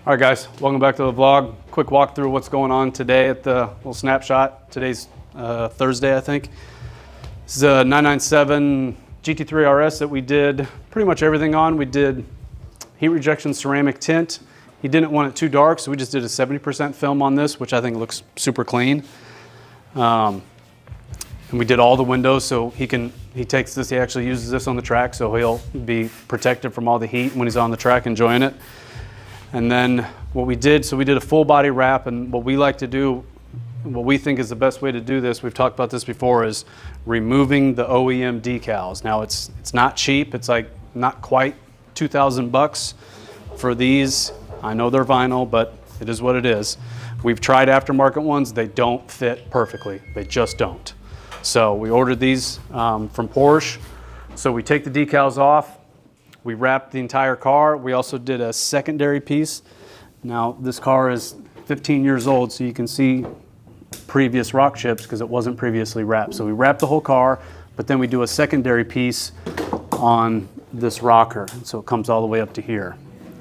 All right, guys, welcome back to the vlog. Quick walkthrough of what's going on today at the little snapshot. Today's Thursday, I think. This is a 997 GT3 RS that we did pretty much everything on. We did heat rejection ceramic tint. He didn't want it too dark, so we just did a 70% film on this, which I think looks super clean. And we did all the windows, so he takes this, he actually uses this on the track, so he'll be protected from all the heat when he's on the track enjoying it. And then what we did, so we did a full body wrap, and what we like to do, what we think is the best way to do this, we've talked about this before, is removing the OEM decals. Now it's not cheap, it's like not quite 2,000 bucks for these. I know they're vinyl, but it is what it is. We've tried aftermarket ones, they don't fit perfectly, they just don't. So we ordered these from Porsche. So we take the decals off, we wrapped the entire car. We also did a secondary piece. Now this car is 15 years old, so you can see previous rock chips because it wasn't previously wrapped. So we wrapped the whole car, but then we do a secondary piece on this rocker. So it comes all the way up to here.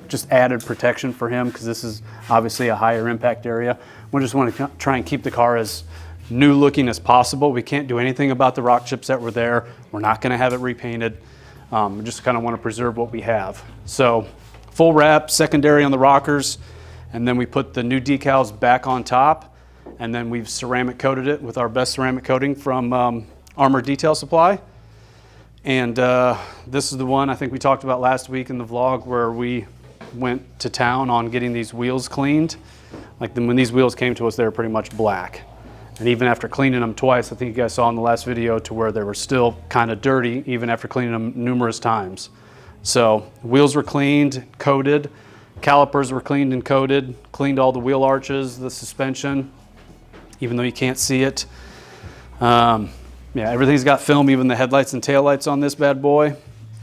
Just added protection for him because this is obviously a higher impact area. We just want to try and keep the car as new looking as possible. We can't do anything about the rock chips that were there. We're not going to have it repainted. We just kind of want to preserve what we have. So full wrap, secondary on the rockers, and then we put the new decals back on top, and then we've ceramic coated it with our best ceramic coating from Armor Detail Supply. And this is the one I think we talked about last week in the vlog where we went to town on getting these wheels cleaned. Like when these wheels came to us, they were pretty much black. And even after cleaning them twice, I think you guys saw in the last video to where they were still kind of dirty, even after cleaning them numerous times. So wheels were cleaned, coated, calipers were cleaned and coated, cleaned all the wheel arches, the suspension, even though you can't see it. Yeah, everything's got film, even the headlights and taillights on this bad boy.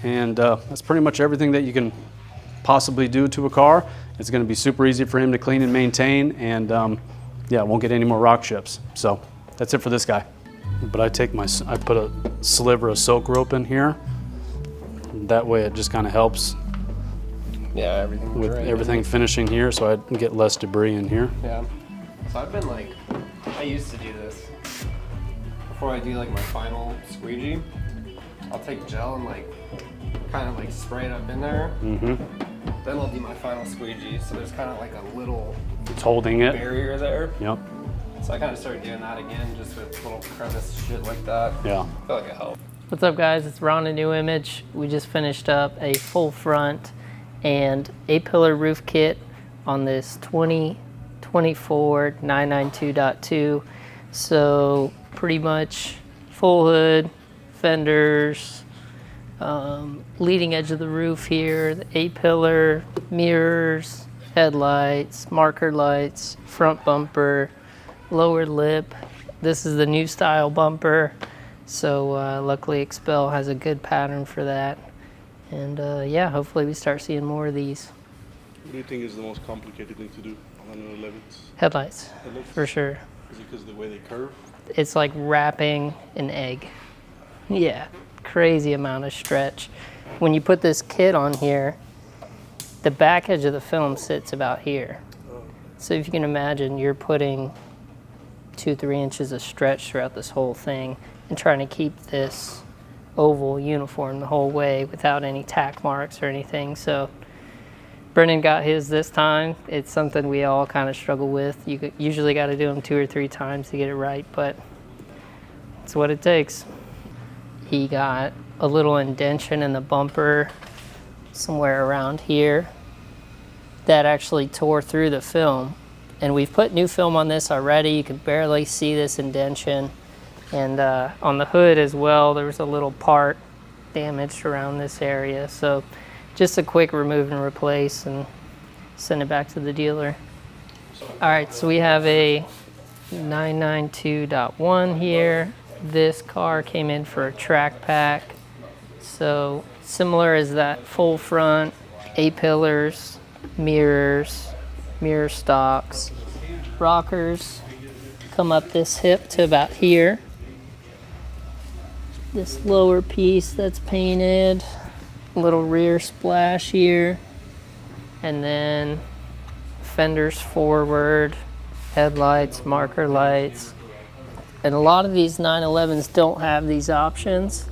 And that's pretty much everything that you can possibly do to a car. It's going to be super easy for him to clean and maintain, and yeah, won't get any more rock chips. So that's it for this guy. But I put a sliver of silk rope in here. That way it just kind of helps. Yeah, with everything finishing here, so I get less debris in here. Yeah. So I've been I used to do this. Before I do my final squeegee, I'll take gel and kind of spray it up in there. Mm-hmm. Then I'll do my final squeegee. So there's kind of a little it's holding it. Barrier there. Yep. So I kind of started doing that again, just with little crevice shit like that. Yeah. I feel like it helped. What's up, guys? It's Ron, a new image. We just finished up a full front and 8-pillar roof kit on this 2024 992.2. So pretty much full hood, fenders, leading edge of the roof here, the 8-pillar, mirrors, headlights, marker lights, front bumper, lower lip. This is the new style bumper. So luckily Expel has a good pattern for that. And yeah, hopefully we start seeing more of these. What do you think is the most complicated thing to do on an 11? Headlights, for sure. Is it because of the way they curve? It's like wrapping an egg. Yeah, crazy amount of stretch. When you put this kit on here, the back edge of the film sits about here. So if you can imagine, you're putting 2-3 inches of stretch throughout this whole thing and trying to keep this oval uniform the whole way without any tack marks or anything. So Brennan got his this time. It's something we all kind of struggle with. You usually got to do them 2 or 3 times to get it right, but it's what it takes. He got a little indentation in the bumper somewhere around here that actually tore through the film. And we've put new film on this already. You can barely see this indentation. And on the hood as well, there was a little part damaged around this area. So just a quick remove and replace and send it back to the dealer. All right, so we have a 992.1 here. This car came in for a track pack. So similar as that full front, 8 pillars, mirrors, mirror stocks, rockers come up this hip to about here. This lower piece that's painted, little rear splash here, and then fenders forward, headlights, marker lights. And a lot of these 911s don't have these options,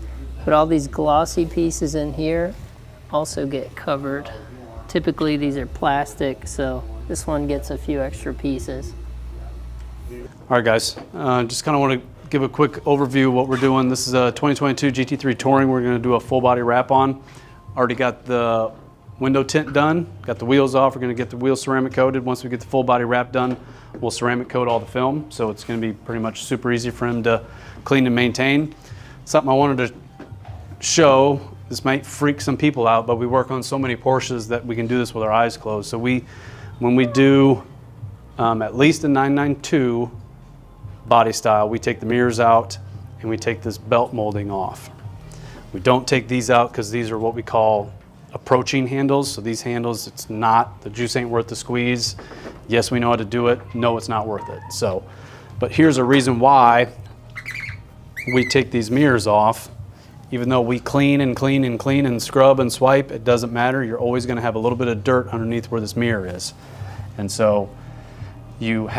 but all these glossy pieces in here also get covered. Typically these are plastic, so this one gets a few extra pieces. All right, guys, just kind of want to give a quick overview of what we're doing. This is a 2022 GT3 Touring we're going to do a full body wrap on. Already got the window tint done, got the wheels off. We're going to get the wheels ceramic coated. Once we get the full body wrap done, we'll ceramic coat all the film, so it's going to be pretty much super easy for him to clean and maintain. Something I wanted to show, this might freak some people out, but we work on so many Porsches that we can do this with our eyes closed. So when we do at least a 992 body style, we take the mirrors out and we take this belt molding off. We don't take these out because these are what we call approaching handles. So these handles, it's not, the juice ain't worth the squeeze. Yes, we know how to do it. No, it's not worth it. So, but here's a reason why we take these mirrors off. Even though we clean and clean and clean and scrub and swipe, it doesn't matter. You're always going to have a little bit of dirt underneath where this mirror is. And so you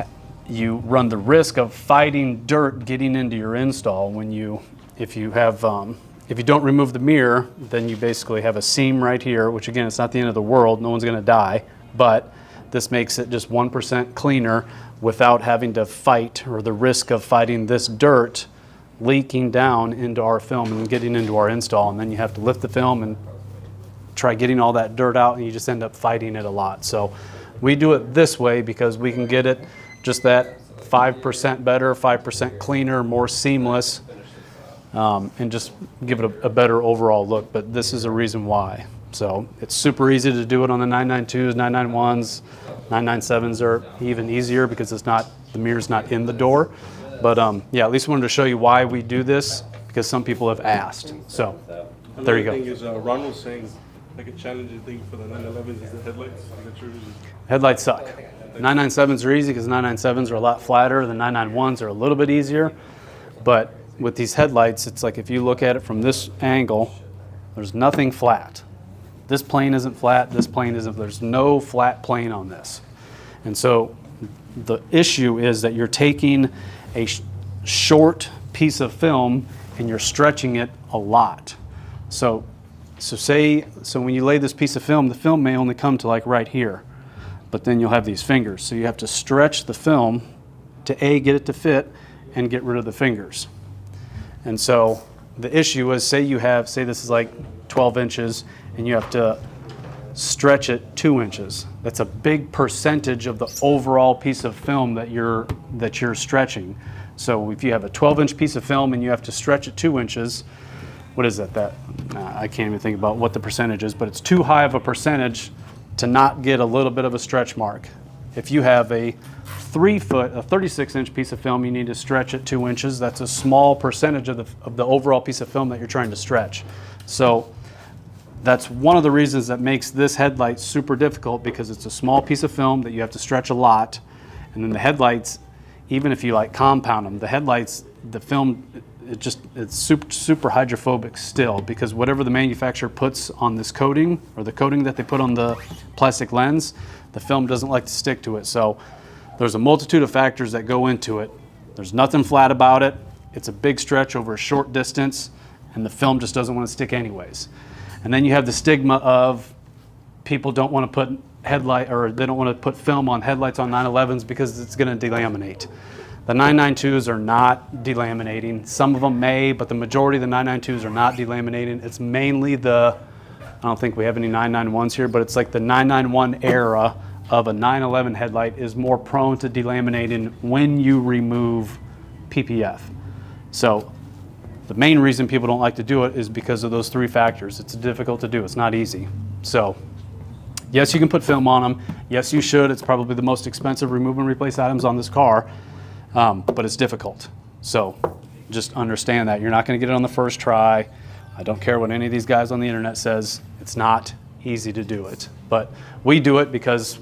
run the risk of fighting dirt getting into your install when if you don't remove the mirror, then you basically have a seam right here, which again, it's not the end of the world. No one's going to die, but this makes it just 1% cleaner without having to fight or the risk of fighting this dirt leaking down into our film and getting into our install. And then you have to lift the film and try getting all that dirt out, and you just end up fighting it a lot. So we do it this way because we can get it just that 5% better, 5% cleaner, more seamless, and just give it a better overall look. But this is a reason why. So it's super easy to do it on the 992s, 991s, 997s are even easier because the mirror's not in the door. But yeah, at least wanted to show you why we do this because some people have asked. So there you go. Another thing is Ron was saying like a challenging thing for the 911s is the headlights. Is that true? Headlights suck. 997s are easy because 997s are a lot flatter. The 991s are a little bit easier. But with these headlights, it's like if you look at it from this angle, there's nothing flat. This plane isn't flat, this plane isn't, there's no flat plane on this. And so the issue is that you're taking a short piece of film and you're stretching it a lot. So when you lay this piece of film, the film may only come to like right here, but then you'll have these fingers. So you have to stretch the film to get it to fit and get rid of the fingers. And so the issue is, say this is like 12 inches and you have to stretch it 2 inches. That's a big percentage of the overall piece of film that you're stretching. So if you have a 12-inch piece of film and you have to stretch it 2 inches, what is that? I can't even think about what the percentage is, but it's too high of a percentage to not get a little bit of a stretch mark. If you have a 36-inch piece of film, you need to stretch it 2 inches. That's a small percentage of the overall piece of film that you're trying to stretch. So that's one of the reasons that makes this headlight super difficult, because it's a small piece of film that you have to stretch a lot. And then the headlights, even if you like compound them, the headlights, the film, it's super hydrophobic still, because whatever the manufacturer puts on this coating, or the coating that they put on the plastic lens, the film doesn't like to stick to it. So there's a multitude of factors that go into it. There's nothing flat about it. It's a big stretch over a short distance, and the film just doesn't want to stick anyways. And then you have the stigma of people don't want to put they don't want to put film on headlights on 911s because it's going to delaminate. The 992s are not delaminating. Some of them may, but the majority of the 992s are not delaminating. It's mainly I don't think we have any 991s here, but it's like the 991 era of a 911 headlight is more prone to delaminating when you remove PPF. So the main reason people don't like to do it is because of those three factors. It's difficult to do. It's not easy. So yes, you can put film on them. Yes, you should. It's probably the most expensive remove and replace items on this car, but it's difficult. So just understand that. You're not going to get it on the first try. I don't care what any of these guys on the internet says. It's not easy to do it. But we do it because,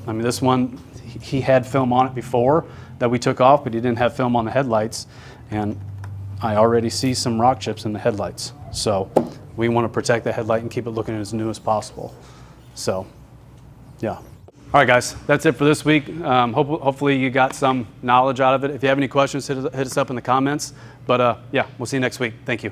I mean, this one, he had film on it before that we took off, but he didn't have film on the headlights. And I already see some rock chips in the headlights. So we want to protect the headlight and keep it looking as new as possible. So, yeah. All right, guys, that's it for this week. Hopefully you got some knowledge out of it. If you have any questions, hit us up in the comments. But yeah, we'll see you next week. Thank you.